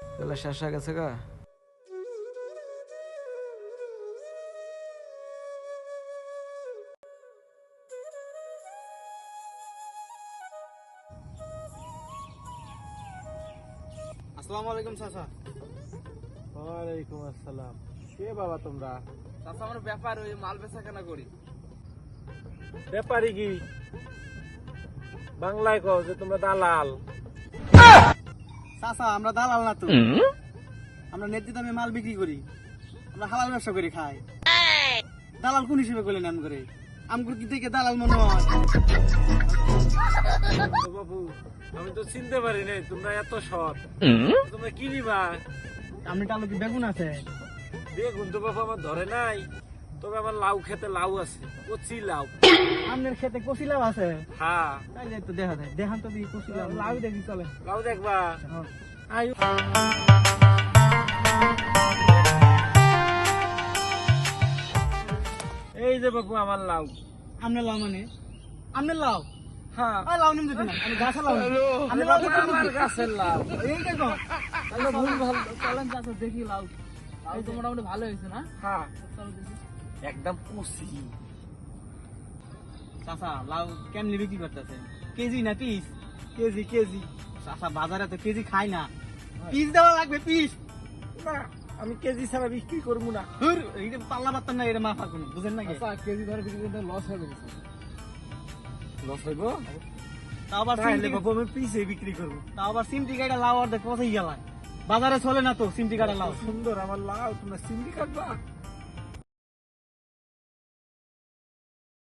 বেলা শেষ হয়ে গেছে গা। আসসালামু আলাইকুম চাচা। ওয়ালাইকুম আসসালাম। কে বাবা তোমরা? চাচা আমার ব্যাপার, ওই মাল বেচা কেনা করি। ব্যাপারী কি? বাংলায় কও যে তোমরা দালাল। চাচা আমরা দালাল না তো, আমরা নেট দামে মাল বিক্রি করি, আমরা হালাল ব্যবসা করে খাই। দালাল কোন হিসেবে করলেন আম করে? আমগুর কি থেকে দালাল মনে হয়? ও বাবু, আমি তো চিনতে পারি নাই তোমরা এত সৎ। তোমরা কি নিবা? আপনি টালো কি বেগুন আছে? বেগুন তো বাবু আমার ধরে নাই, তবে আমার লাউ খেতে লাউ আছে, কচি লাউ। আপনার খেতে কচি লাউ আছে? হ্যাঁ, তাই তো দেখা যায়, দেখান তো দেখি কচি লাউ। লাউ দেখি চলে। লাউ দেখবা? আয়ু। এই যে বাবু আমার লাউ। আপনার লাউ মানে? আপনার লাউ? হ্যাঁ, লাউ নিম দিতে না, আমি গাছে লাউ নিব। আপনি লাউ দেখতে আমার গাছের লাউ। এই দেখো, তাহলে ভুল ভালো। চলেন চাচা দেখি লাউ। লাউ তো মোটামুটি ভালো হয়েছে না? হ্যাঁ, চলো দেখি। একদম কচি। চাচা লাউ কেমনি বিক্রি করতেছেন? কেজি না পিস? KG KG. চাচা বাজারে তো কেজি খাই না, পিস দেওয়া লাগবে, পিস। না, আমি কেজি ছাড়া বিক্রি করবো না। ধুর, এইটা পাল্লা পাত্তার না, এটা মাফা কোনো বুঝেন নাকি? কেজি ধরে বিক্রি করতে লস হবে। লস হইব? তাও আবার তাহলে বাবু আমি পিসে বিক্রি করবো। তাও আবার সিমটি গাড়া লাউ আর দেখ কোথায় গেলাম, বাজারে চলে না তো সিমটি গাড়া লাউ। সুন্দর আমার লাউ, তোমরা চিংড়ি কাটবা?